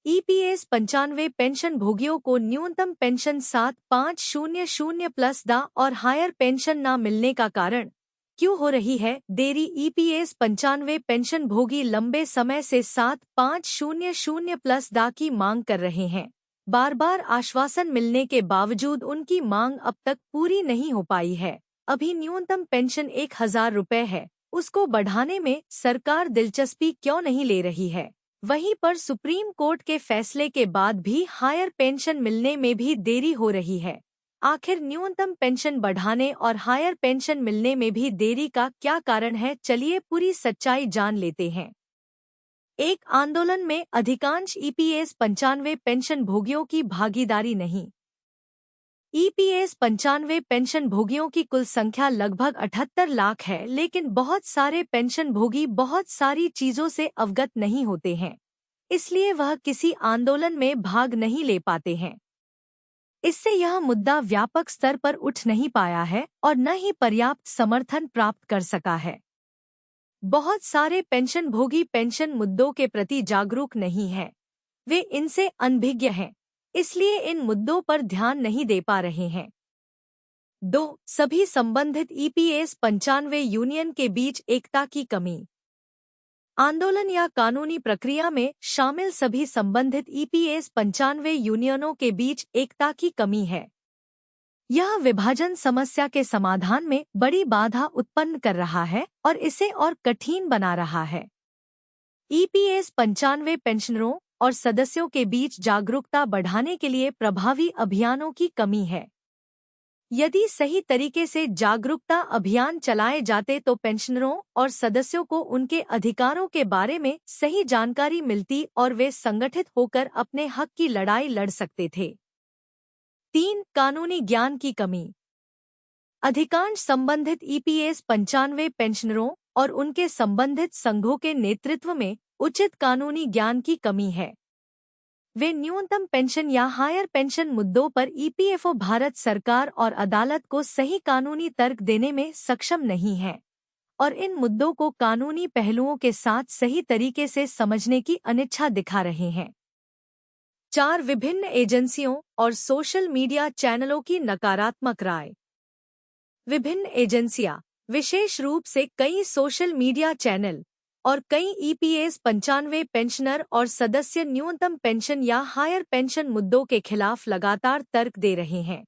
EPS 95 pension भोगियों को न्यूनतम पेंशन 7500+ और हायर पेंशन न मिलने का कारण क्यों हो रही है देरी। ईपीएस 95 पेंशन भोगी लंबे समय से 7500+ की मांग कर रहे हैं। बार बार आश्वासन मिलने के बावजूद उनकी मांग अब तक पूरी नहीं हो पाई है। अभी न्यूनतम पेंशन 1000 रुपये है, उसको बढ़ाने में सरकार दिलचस्पी क्यों नहीं ले रही है। वहीं पर सुप्रीम कोर्ट के फैसले के बाद भी हायर पेंशन मिलने में भी देरी हो रही है। आखिर न्यूनतम पेंशन बढ़ाने और हायर पेंशन मिलने में भी देरी का क्या कारण है, चलिए पूरी सच्चाई जान लेते हैं। एक आंदोलन में अधिकांश ईपीएस 95 पेंशन भोगियों की भागीदारी नहीं। ईपीएस 95 पेंशन भोगियों की कुल संख्या लगभग 78 लाख है, लेकिन बहुत सारे पेंशन भोगी बहुत सारी चीजों से अवगत नहीं होते हैं, इसलिए वह किसी आंदोलन में भाग नहीं ले पाते हैं। इससे यह मुद्दा व्यापक स्तर पर उठ नहीं पाया है और न ही पर्याप्त समर्थन प्राप्त कर सका है। बहुत सारे पेंशन भोगी पेंशन मुद्दों के प्रति जागरूक नहीं हैं, वे इनसे अनभिज्ञ हैं, इसलिए इन मुद्दों पर ध्यान नहीं दे पा रहे हैं। 2. सभी संबंधित ईपीएस 95 यूनियन के बीच एकता की कमी। आंदोलन या कानूनी प्रक्रिया में शामिल सभी संबंधित ईपीएस 95 यूनियनों के बीच एकता की कमी है। यह विभाजन समस्या के समाधान में बड़ी बाधा उत्पन्न कर रहा है और इसे और कठिन बना रहा है। ईपीएस 95 पेंशनरों और सदस्यों के बीच जागरूकता बढ़ाने के लिए प्रभावी अभियानों की कमी है। यदि सही तरीके से जागरूकता अभियान चलाए जाते तो पेंशनरों और सदस्यों को उनके अधिकारों के बारे में सही जानकारी मिलती और वे संगठित होकर अपने हक की लड़ाई लड़ सकते थे। 3. कानूनी ज्ञान की कमी। अधिकांश संबंधित ईपीएस 95 पेंशनरों और उनके संबंधित संघों के नेतृत्व में उचित कानूनी ज्ञान की कमी है। वे न्यूनतम पेंशन या हायर पेंशन मुद्दों पर ईपीएफओ, भारत सरकार और अदालत को सही कानूनी तर्क देने में सक्षम नहीं है और इन मुद्दों को कानूनी पहलुओं के साथ सही तरीके से समझने की अनिच्छा दिखा रहे हैं। 4. विभिन्न एजेंसियों और सोशल मीडिया चैनलों की नकारात्मक राय। विभिन्न एजेंसियां, विशेष रूप से कई सोशल मीडिया चैनल और कई ईपीएस 95 पेंशनर और सदस्य न्यूनतम पेंशन या हायर पेंशन मुद्दों के खिलाफ लगातार तर्क दे रहे हैं।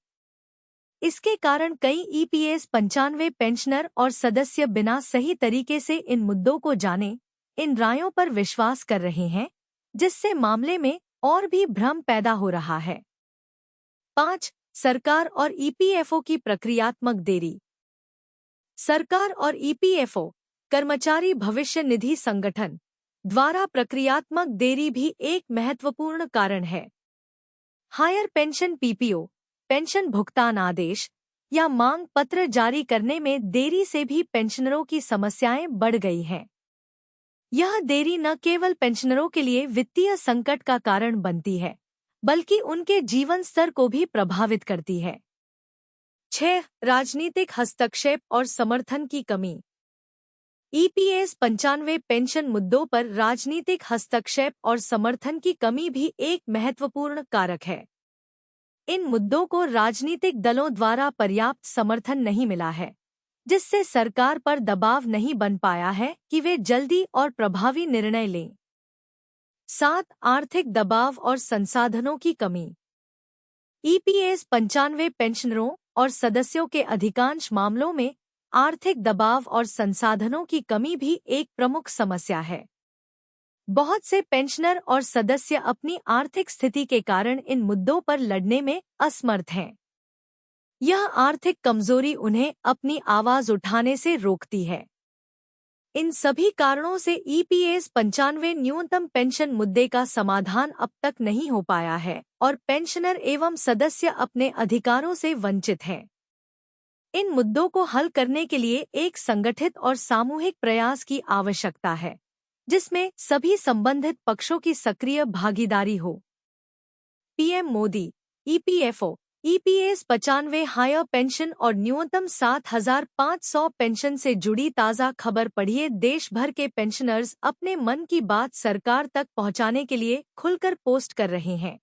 इसके कारण कई ईपीएस 95 पेंशनर और सदस्य बिना सही तरीके से इन मुद्दों को जाने इन रायों पर विश्वास कर रहे हैं, जिससे मामले में और भी भ्रम पैदा हो रहा है। 5. सरकार और ईपीएफओ की प्रक्रियात्मक देरी। सरकार और ईपीएफओ, कर्मचारी भविष्य निधि संगठन द्वारा प्रक्रियात्मक देरी भी एक महत्वपूर्ण कारण है। हायर पेंशन पीपीओ, पेंशन भुगतान आदेश या मांग पत्र जारी करने में देरी से भी पेंशनरों की समस्याएं बढ़ गई हैं। यह देरी न केवल पेंशनरों के लिए वित्तीय संकट का कारण बनती है, बल्कि उनके जीवन स्तर को भी प्रभावित करती है। 6. राजनीतिक हस्तक्षेप और समर्थन की कमी। ईपीएस 95 पेंशन मुद्दों पर राजनीतिक हस्तक्षेप और समर्थन की कमी भी एक महत्वपूर्ण कारक है। इन मुद्दों को राजनीतिक दलों द्वारा पर्याप्त समर्थन नहीं मिला है, जिससे सरकार पर दबाव नहीं बन पाया है कि वे जल्दी और प्रभावी निर्णय लें। 7. आर्थिक दबाव और संसाधनों की कमी। ईपीएस 95 पेंशनरों और सदस्यों के अधिकांश मामलों में आर्थिक दबाव और संसाधनों की कमी भी एक प्रमुख समस्या है। बहुत से पेंशनर और सदस्य अपनी आर्थिक स्थिति के कारण इन मुद्दों पर लड़ने में असमर्थ हैं। यह आर्थिक कमजोरी उन्हें अपनी आवाज उठाने से रोकती है। इन सभी कारणों से ईपीएस 95 न्यूनतम पेंशन मुद्दे का समाधान अब तक नहीं हो पाया है और पेंशनर एवं सदस्य अपने अधिकारों से वंचित हैं। इन मुद्दों को हल करने के लिए एक संगठित और सामूहिक प्रयास की आवश्यकता है, जिसमें सभी संबंधित पक्षों की सक्रिय भागीदारी हो। PM Modi, EPFO, EPS 95 higher pension और न्यूनतम 7,500 पेंशन से जुड़ी ताज़ा खबर पढ़िए। देश भर के पेंशनर्स अपने मन की बात सरकार तक पहुंचाने के लिए खुलकर पोस्ट कर रहे हैं।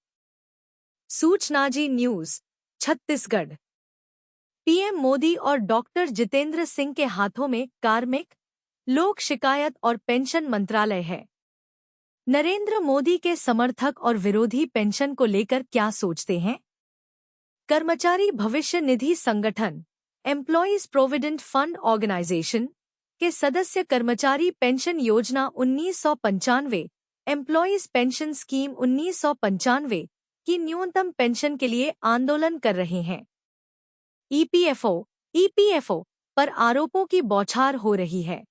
सूचनाजी न्यूज़ छत्तीसगढ़। पीएम मोदी और डॉक्टर जितेंद्र सिंह के हाथों में कार्मिक, लोक शिकायत और पेंशन मंत्रालय है। नरेंद्र मोदी के समर्थक और विरोधी पेंशन को लेकर क्या सोचते हैं? कर्मचारी भविष्य निधि संगठन एम्प्लॉयज प्रोविडेंट फंड ऑर्गेनाइजेशन के सदस्य कर्मचारी पेंशन योजना 1995 एम्प्लॉयज पेंशन स्कीम 1995 की न्यूनतम पेंशन के लिए आंदोलन कर रहे हैं। ईपीएफओ पर आरोपों की बौछार हो रही है।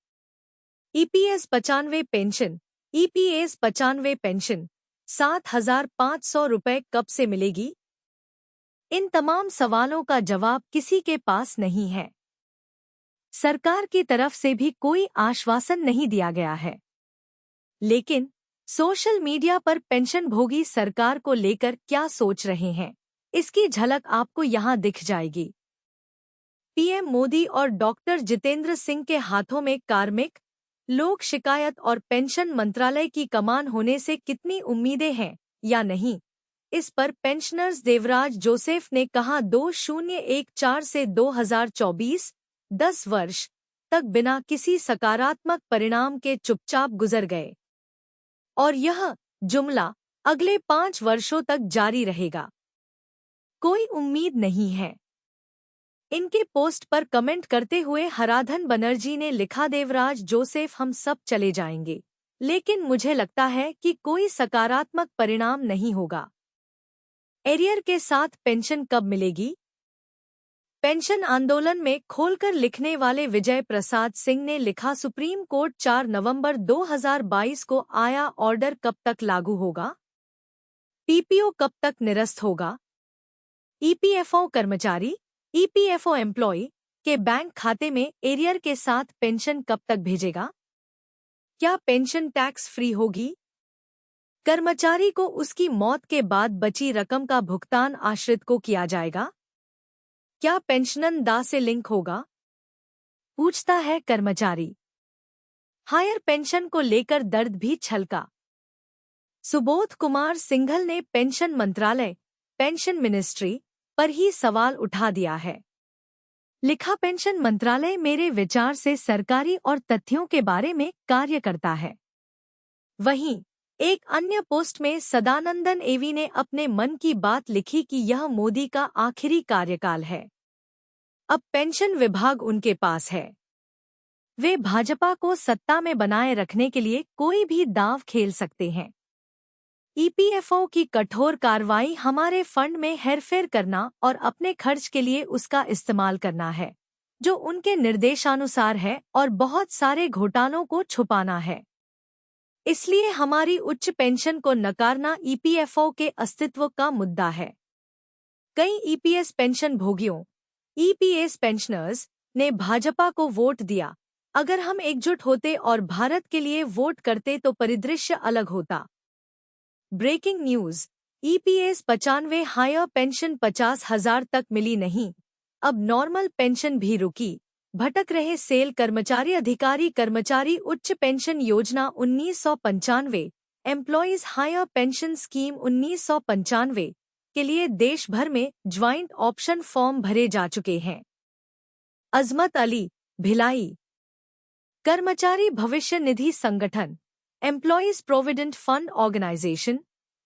ईपीएस 95 पेंशन 7,500 रुपए कब से मिलेगी? इन तमाम सवालों का जवाब किसी के पास नहीं है। सरकार की तरफ से भी कोई आश्वासन नहीं दिया गया है। लेकिन सोशल मीडिया पर पेंशनभोगी सरकार को लेकर क्या सोच रहे हैं, इसकी झलक आपको यहां दिख जाएगी। पीएम मोदी और डॉक्टर जितेंद्र सिंह के हाथों में कार्मिक, लोक शिकायत और पेंशन मंत्रालय की कमान होने से कितनी उम्मीदें हैं या नहीं, इस पर पेंशनर्स देवराज जोसेफ ने कहा 2014 से 2024 10 वर्ष तक बिना किसी सकारात्मक परिणाम के चुपचाप गुजर गए और यह जुमला अगले 5 वर्षों तक जारी रहेगा। कोई उम्मीद नहीं है। इनके पोस्ट पर कमेंट करते हुए हराधन बनर्जी ने लिखा, देवराज जोसेफ हम सब चले जाएंगे, लेकिन मुझे लगता है कि कोई सकारात्मक परिणाम नहीं होगा। एरियर के साथ पेंशन कब मिलेगी? पेंशन आंदोलन में खोलकर लिखने वाले विजय प्रसाद सिंह ने लिखा, सुप्रीम कोर्ट 4 नवंबर 2022 को आया ऑर्डर कब तक लागू होगा? पीपीओ कब तक निरस्त होगा? ईपीएफओ कर्मचारी, ईपीएफओ एम्प्लॉय के बैंक खाते में एरियर के साथ पेंशन कब तक भेजेगा? क्या पेंशन टैक्स फ्री होगी? कर्मचारी को उसकी मौत के बाद बची रकम का भुगतान आश्रित को किया जाएगा? क्या पेंशन दाह से लिंक होगा? पूछता है कर्मचारी। हायर पेंशन को लेकर दर्द भी छलका। सुबोध कुमार सिंघल ने पेंशन मंत्रालय, पेंशन मिनिस्ट्री पर ही सवाल उठा दिया है। लिखा, पेंशन मंत्रालय मेरे विचार से सरकारी और तथ्यों के बारे में कार्य करता है। वहीं एक अन्य पोस्ट में सदानंदन एवी ने अपने मन की बात लिखी कि यह मोदी का आखिरी कार्यकाल है। अब पेंशन विभाग उनके पास है। वे भाजपा को सत्ता में बनाए रखने के लिए कोई भी दांव खेल सकते हैं। ईपीएफओ की कठोर कार्रवाई हमारे फंड में हेरफेर करना और अपने खर्च के लिए उसका इस्तेमाल करना है, जो उनके निर्देशानुसार है, और बहुत सारे घोटालों को छुपाना है। इसलिए हमारी उच्च पेंशन को नकारना ईपीएफओ के अस्तित्व का मुद्दा है। कई ईपीएस पेंशन भोगियों, ईपीएस पेंशनर्स ने भाजपा को वोट दिया। अगर हम एकजुट होते और भारत के लिए वोट करते तो परिदृश्य अलग होता। Breaking news, EPS 95 higher pension 50,000 तक मिली नहीं, अब नॉर्मल पेंशन भी रुकी। भटक रहे सेल कर्मचारी अधिकारी। कर्मचारी उच्च पेंशन योजना 1995 एम्प्लॉयज हायर पेंशन स्कीम 1995 के लिए देश भर में ज्वाइंट ऑप्शन फॉर्म भरे जा चुके हैं। अजमत अली, भिलाई। कर्मचारी भविष्य निधि संगठन एम्प्लॉयज प्रोविडेंट फंड ऑर्गेनाइजेशन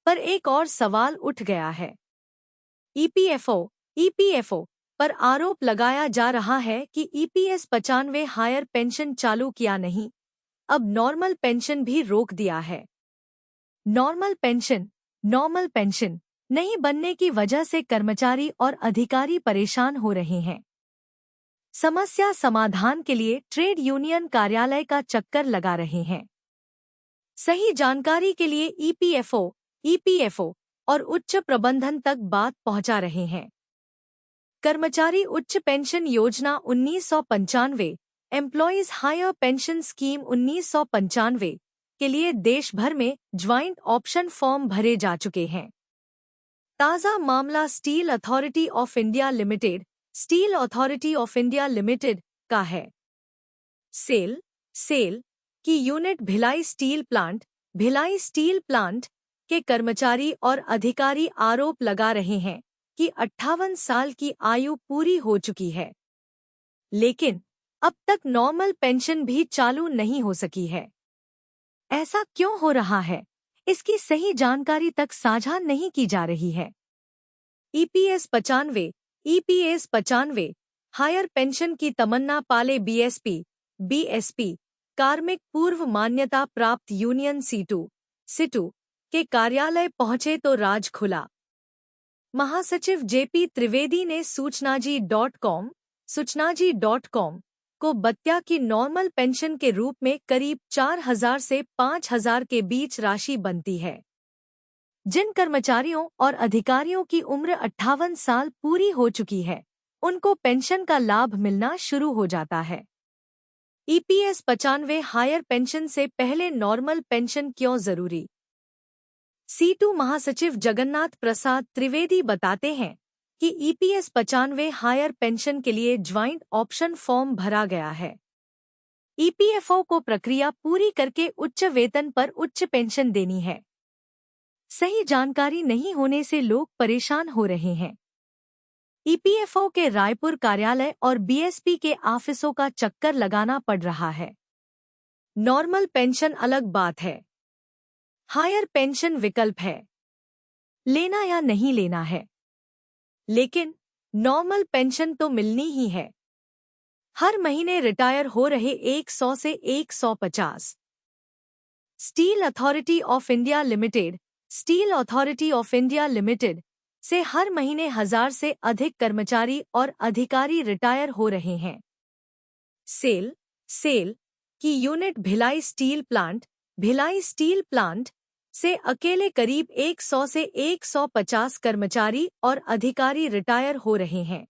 पर एक और सवाल उठ गया है। ईपीएफओ पर आरोप लगाया जा रहा है कि ईपीएस 95 हायर पेंशन चालू किया नहीं, अब नॉर्मल पेंशन भी रोक दिया है। नॉर्मल पेंशन नहीं बनने की वजह से कर्मचारी और अधिकारी परेशान हो रहे हैं। समस्या समाधान के लिए ट्रेड यूनियन कार्यालय का चक्कर लगा रहे हैं। सही जानकारी के लिए ईपीएफओ और उच्च प्रबंधन तक बात पहुंचा रहे हैं। कर्मचारी उच्च पेंशन योजना 1995 एम्प्लॉयज हायर पेंशन स्कीम 1995 के लिए देश भर में ज्वाइंट ऑप्शन फॉर्म भरे जा चुके हैं। ताज़ा मामला steel authority of India limited का है। सेल की यूनिट भिलाई स्टील प्लांट के कर्मचारी और अधिकारी आरोप लगा रहे हैं कि 58 साल की आयु पूरी हो चुकी है, लेकिन अब तक नॉर्मल पेंशन भी चालू नहीं हो सकी है। ऐसा क्यों हो रहा है, इसकी सही जानकारी तक साझा नहीं की जा रही है। ईपीएस 95 हायर पेंशन की तमन्ना पाले बीएसपी कार्मिक पूर्व मान्यता प्राप्त यूनियन सिटू के कार्यालय पहुंचे तो राज खुला। महासचिव जेपी त्रिवेदी ने सूचनाजी.com को बत्या की नॉर्मल पेंशन के रूप में करीब 4,000 से 5,000 के बीच राशि बनती है। जिन कर्मचारियों और अधिकारियों की उम्र 58 साल पूरी हो चुकी है, उनको पेंशन का लाभ मिलना शुरू हो जाता है। ईपीएस 95 हायर पेंशन से पहले नॉर्मल पेंशन क्यों जरूरी? सीटू महासचिव जगन्नाथ प्रसाद त्रिवेदी बताते हैं कि ईपीएस 95 हायर पेंशन के लिए ज्वाइंट ऑप्शन फॉर्म भरा गया है। ईपीएफओ को प्रक्रिया पूरी करके उच्च वेतन पर उच्च पेंशन देनी है। सही जानकारी नहीं होने से लोग परेशान हो रहे हैं। ईपीएफओ के रायपुर कार्यालय और बीएसपी के ऑफिसों का चक्कर लगाना पड़ रहा है। नॉर्मल पेंशन अलग बात है, हायर पेंशन विकल्प है, लेना या नहीं लेना है, लेकिन नॉर्मल पेंशन तो मिलनी ही है। हर महीने रिटायर हो रहे 100 से 150। Steel authority of India limited से हर महीने 1,000 से अधिक कर्मचारी और अधिकारी रिटायर हो रहे हैं। सेल की यूनिट भिलाई स्टील प्लांट से अकेले करीब 100 से 150 कर्मचारी और अधिकारी रिटायर हो रहे हैं।